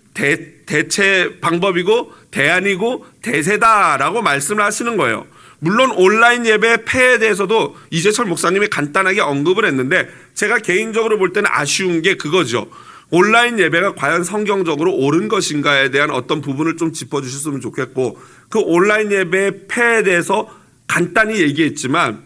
대체 방법이고 대안이고 대세다라고 말씀을 하시는 거예요. 물론 온라인 예배의 폐해에 대해서도 이재철 목사님이 간단하게 언급을 했는데 제가 개인적으로 볼 때는 아쉬운 게 그거죠. 온라인 예배가 과연 성경적으로 옳은 것인가에 대한 어떤 부분을 좀 짚어주셨으면 좋겠고, 그 온라인 예배의 폐해에 대해서 간단히 얘기했지만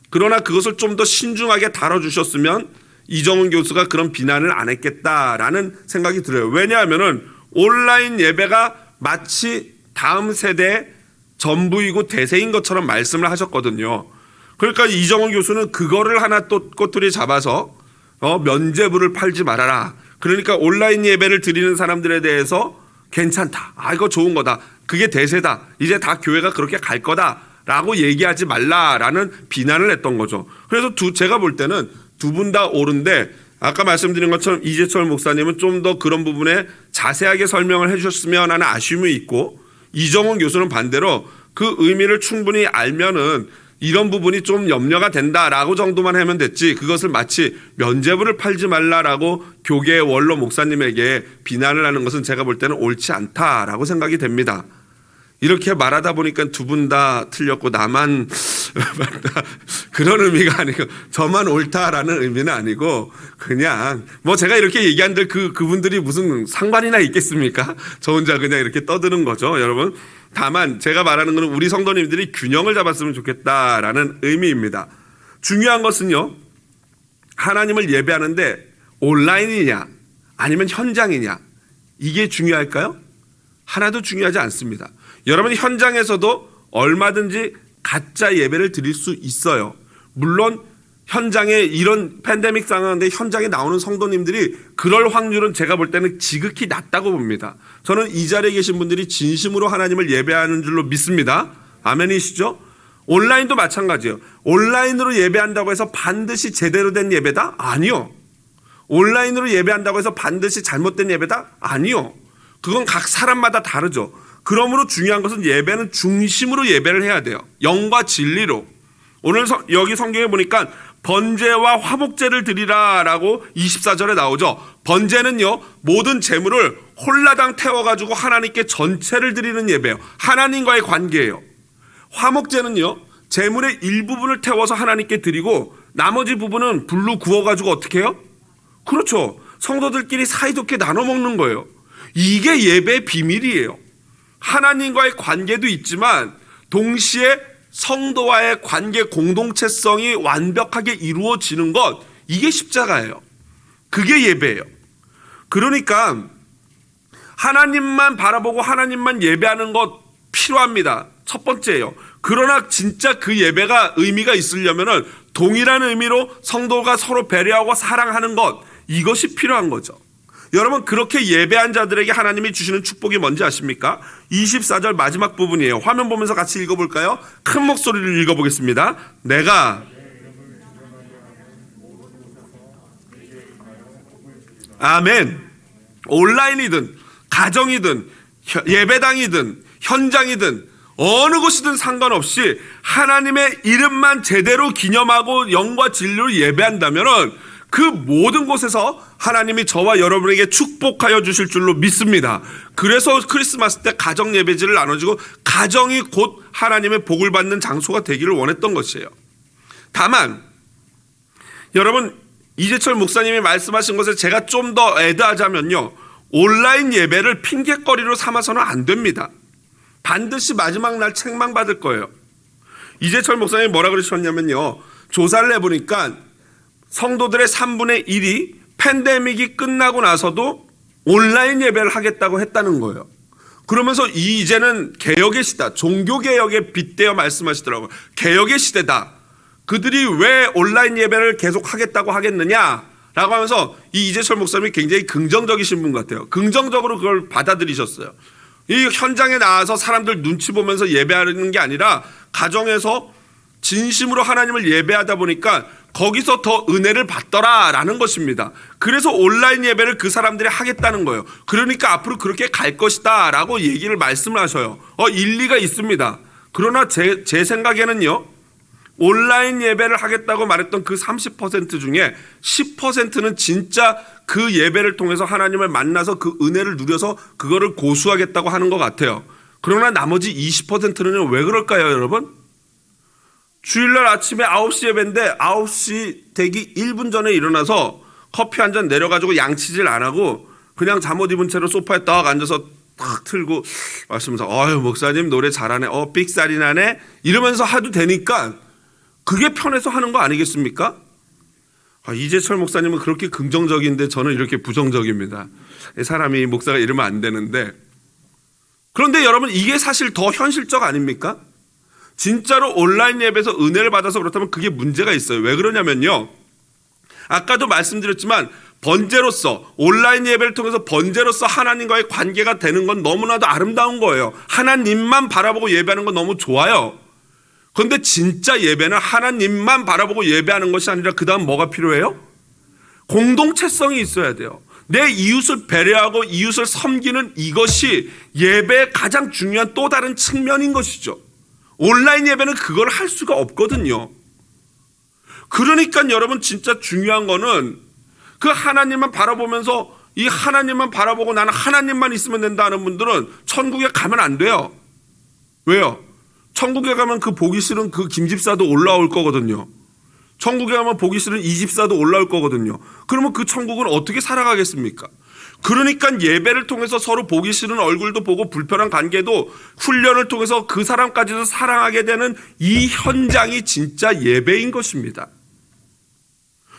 그러나 그것을 좀 더 신중하게 다뤄주셨으면 이정훈 교수가 그런 비난을 안 했겠다라는 생각이 들어요. 왜냐하면은 온라인 예배가 마치 다음 세대의 전부이고 대세인 것처럼 말씀을 하셨거든요. 그러니까 이정훈 교수는 그거를 하나 또 꼬투리 잡아서 면죄부를 팔지 말아라. 그러니까 온라인 예배를 드리는 사람들에 대해서 괜찮다. 이거 좋은 거다. 그게 대세다. 이제 다 교회가 그렇게 갈 거다라고 얘기하지 말라라는 비난을 했던 거죠. 그래서 제가 볼 때는 두 분 다 옳은데 아까 말씀드린 것처럼 이재철 목사님은 좀 더 그런 부분에 자세하게 설명을 해주셨으면 하는 아쉬움이 있고, 이정훈 교수는 반대로 그 의미를 충분히 알면은 이런 부분이 좀 염려가 된다라고 정도만 하면 됐지, 그것을 마치 면죄부를 팔지 말라라고 교계의 원로 목사님에게 비난을 하는 것은 제가 볼 때는 옳지 않다라고 생각이 됩니다. 이렇게 말하다 보니까 두 분 다 틀렸고 나만 그런 의미가 아니고 저만 옳다라는 의미는 아니고, 그냥 뭐 제가 이렇게 얘기한들 그분들이 무슨 상관이나 있겠습니까? 저 혼자 그냥 이렇게 떠드는 거죠, 여러분. 다만 제가 말하는 것은 우리 성도님들이 균형을 잡았으면 좋겠다라는 의미입니다. 중요한 것은요, 하나님을 예배하는데 온라인이냐 아니면 현장이냐, 이게 중요할까요? 하나도 중요하지 않습니다. 여러분, 현장에서도 얼마든지 가짜 예배를 드릴 수 있어요. 물론 현장에 이런 팬데믹 상황인데 현장에 나오는 성도님들이 그럴 확률은 제가 볼 때는 지극히 낮다고 봅니다. 저는 이 자리에 계신 분들이 진심으로 하나님을 예배하는 줄로 믿습니다. 아멘이시죠? 온라인도 마찬가지예요. 온라인으로 예배한다고 해서 반드시 제대로 된 예배다? 아니요. 온라인으로 예배한다고 해서 반드시 잘못된 예배다? 아니요. 그건 각 사람마다 다르죠. 그러므로 중요한 것은 예배는 중심으로 예배를 해야 돼요. 영과 진리로. 오늘 여기 성경에 보니까 번제와 화목제를 드리라라고 24절에 나오죠. 번제는요, 모든 재물을 홀라당 태워가지고 하나님께 전체를 드리는 예배예요. 하나님과의 관계예요. 화목제는요, 재물의 일부분을 태워서 하나님께 드리고 나머지 부분은 불로 구워가지고 어떻게 해요? 그렇죠. 성도들끼리 사이좋게 나눠 먹는 거예요. 이게 예배의 비밀이에요. 하나님과의 관계도 있지만 동시에 성도와의 관계 공동체성이 완벽하게 이루어지는 것, 이게 십자가예요. 그게 예배예요. 그러니까 하나님만 바라보고 하나님만 예배하는 것 필요합니다. 첫 번째예요. 그러나 진짜 그 예배가 의미가 있으려면은 동일한 의미로 성도가 서로 배려하고 사랑하는 것, 이것이 필요한 거죠. 여러분, 그렇게 예배한 자들에게 하나님이 주시는 축복이 뭔지 아십니까? 24절 마지막 부분이에요. 화면 보면서 같이 읽어볼까요? 큰 목소리를 읽어보겠습니다. 내가 아멘. 온라인이든 가정이든 예배당이든 현장이든 어느 곳이든 상관없이 하나님의 이름만 제대로 기념하고 영과 진리로 예배한다면은 그 모든 곳에서 하나님이 저와 여러분에게 축복하여 주실 줄로 믿습니다. 그래서 크리스마스 때 가정 예배지를 나눠주고 가정이 곧 하나님의 복을 받는 장소가 되기를 원했던 것이에요. 다만 여러분, 이재철 목사님이 말씀하신 것에 제가 좀 더 애드하자면요, 온라인 예배를 핑계거리로 삼아서는 안 됩니다. 반드시 마지막 날 책망받을 거예요. 이재철 목사님이 뭐라 그러셨냐면요, 조사를 해보니까 성도들의 3분의 1이 팬데믹이 끝나고 나서도 온라인 예배를 하겠다고 했다는 거예요. 그러면서 이제는 개혁의 시다, 종교개혁에 빗대어 말씀하시더라고요. 개혁의 시대다. 그들이 왜 온라인 예배를 계속 하겠다고 하겠느냐라고 하면서 이 이재철 목사님이 굉장히 긍정적이신 분 같아요. 긍정적으로 그걸 받아들이셨어요. 이 현장에 나와서 사람들 눈치 보면서 예배하는 게 아니라 가정에서 진심으로 하나님을 예배하다 보니까 거기서 더 은혜를 받더라라는 것입니다. 그래서 온라인 예배를 그 사람들이 하겠다는 거예요. 그러니까 앞으로 그렇게 갈 것이다 라고 얘기를 말씀을 하셔요. 일리가 있습니다. 그러나 제 생각에는요, 온라인 예배를 하겠다고 말했던 그 30% 중에 10%는 진짜 그 예배를 통해서 하나님을 만나서 그 은혜를 누려서 그거를 고수하겠다고 하는 것 같아요. 그러나 나머지 20%는 왜 그럴까요, 여러분? 주일날 아침에 9시 예배인데 9시 되기 1분 전에 일어나서 커피 한 잔 내려가지고 양치질 안 하고 그냥 잠옷 입은 채로 소파에 딱 앉아서 탁 틀고 말씀하면서 어휴 목사님 노래 잘하네, 삑살이 나네 이러면서 해도 되니까 그게 편해서 하는 거 아니겠습니까? 이재철 목사님은 그렇게 긍정적인데 저는 이렇게 부정적입니다. 사람이 목사가 이러면 안 되는데, 그런데 여러분 이게 사실 더 현실적 아닙니까? 진짜로 온라인 예배에서 은혜를 받아서 그렇다면 그게 문제가 있어요. 왜 그러냐면요, 아까도 말씀드렸지만 번제로서, 온라인 예배를 통해서 번제로서 하나님과의 관계가 되는 건 너무나도 아름다운 거예요. 하나님만 바라보고 예배하는 건 너무 좋아요. 그런데 진짜 예배는 하나님만 바라보고 예배하는 것이 아니라 그 다음 뭐가 필요해요? 공동체성이 있어야 돼요. 내 이웃을 배려하고 이웃을 섬기는 이것이 예배의 가장 중요한 또 다른 측면인 것이죠. 온라인 예배는 그걸 할 수가 없거든요. 그러니까 여러분 진짜 중요한 거는 그 하나님만 바라보면서 이 하나님만 바라보고 나는 하나님만 있으면 된다 하는 분들은 천국에 가면 안 돼요. 왜요? 천국에 가면 그 보기 싫은 그 김집사도 올라올 거거든요. 천국에 가면 보기 싫은 이 집사도 올라올 거거든요. 그러면 그 천국은 어떻게 살아가겠습니까? 그러니까 예배를 통해서 서로 보기 싫은 얼굴도 보고 불편한 관계도 훈련을 통해서 그 사람까지도 사랑하게 되는 이 현장이 진짜 예배인 것입니다.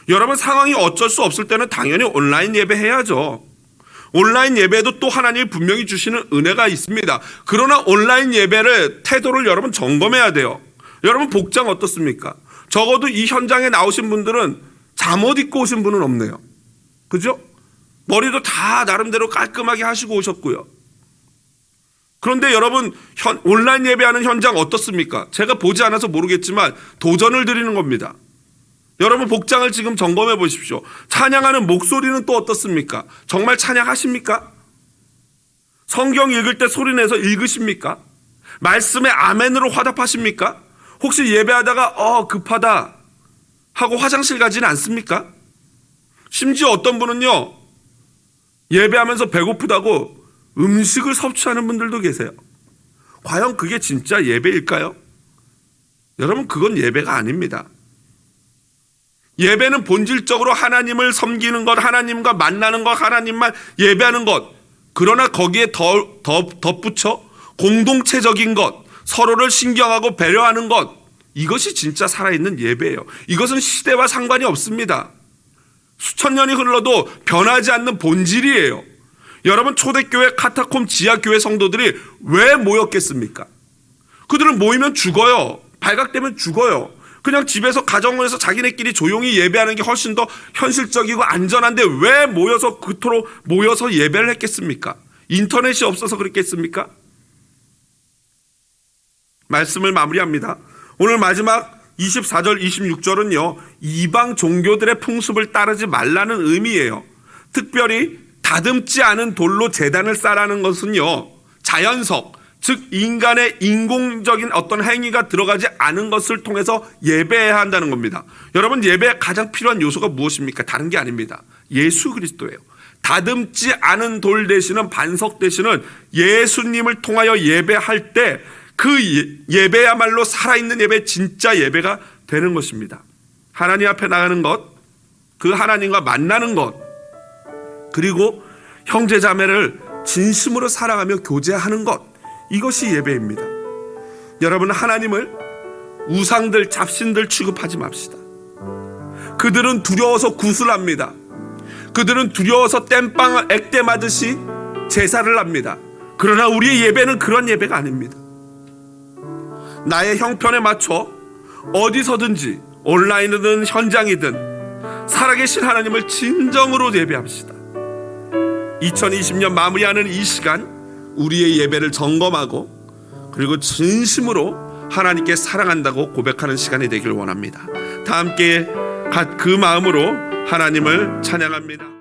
여러분 상황이 어쩔 수 없을 때는 당연히 온라인 예배 해야죠. 온라인 예배에도 또 하나님이 분명히 주시는 은혜가 있습니다. 그러나 온라인 예배를 태도를 여러분 점검해야 돼요. 여러분 복장 어떻습니까? 적어도 이 현장에 나오신 분들은 잠옷 입고 오신 분은 없네요. 그죠? 머리도 다 나름대로 깔끔하게 하시고 오셨고요. 그런데 여러분 온라인 예배하는 현장 어떻습니까? 제가 보지 않아서 모르겠지만 도전을 드리는 겁니다. 여러분 복장을 지금 점검해 보십시오. 찬양하는 목소리는 또 어떻습니까? 정말 찬양하십니까? 성경 읽을 때 소리내서 읽으십니까? 말씀에 아멘으로 화답하십니까? 혹시 예배하다가 급하다 하고 화장실 가지는 않습니까? 심지어 어떤 분은요 예배하면서 배고프다고 음식을 섭취하는 분들도 계세요. 과연 그게 진짜 예배일까요? 여러분 그건 예배가 아닙니다. 예배는 본질적으로 하나님을 섬기는 것, 하나님과 만나는 것, 하나님만 예배하는 것. 그러나 거기에 덧붙여 공동체적인 것, 서로를 신경하고 배려하는 것. 이것이 진짜 살아있는 예배예요. 이것은 시대와 상관이 없습니다. 수천 년이 흘러도 변하지 않는 본질이에요. 여러분 초대교회 카타콤 지하교회 성도들이 왜 모였겠습니까? 그들은 모이면 죽어요. 발각되면 죽어요. 그냥 집에서 가정에서 자기네끼리 조용히 예배하는 게 훨씬 더 현실적이고 안전한데 왜 모여서 그토록 모여서 예배를 했겠습니까? 인터넷이 없어서 그랬겠습니까? 말씀을 마무리합니다. 오늘 마지막 24절 26절은요 이방 종교들의 풍습을 따르지 말라는 의미예요. 특별히 다듬지 않은 돌로 제단을 쌓라는 것은요 자연석, 즉 인간의 인공적인 어떤 행위가 들어가지 않은 것을 통해서 예배해야 한다는 겁니다. 여러분 예배에 가장 필요한 요소가 무엇입니까? 다른 게 아닙니다. 예수 그리스도예요. 다듬지 않은 돌 대신은 반석 대신은 예수님을 통하여 예배할 때 그 예배야말로 살아있는 예배, 진짜 예배가 되는 것입니다. 하나님 앞에 나가는 것, 그 하나님과 만나는 것, 그리고 형제 자매를 진심으로 사랑하며 교제하는 것, 이것이 예배입니다. 여러분 하나님을 우상들, 잡신들 취급하지 맙시다. 그들은 두려워서 구슬합니다. 그들은 두려워서 땜빵을 액땜하듯이 제사를 합니다. 그러나 우리의 예배는 그런 예배가 아닙니다. 나의 형편에 맞춰 어디서든지 온라인이든 현장이든 살아계신 하나님을 진정으로 예배합시다. 2020년 마무리하는 이 시간 우리의 예배를 점검하고 그리고 진심으로 하나님께 사랑한다고 고백하는 시간이 되길 원합니다. 다 함께 그 마음으로 하나님을 찬양합니다.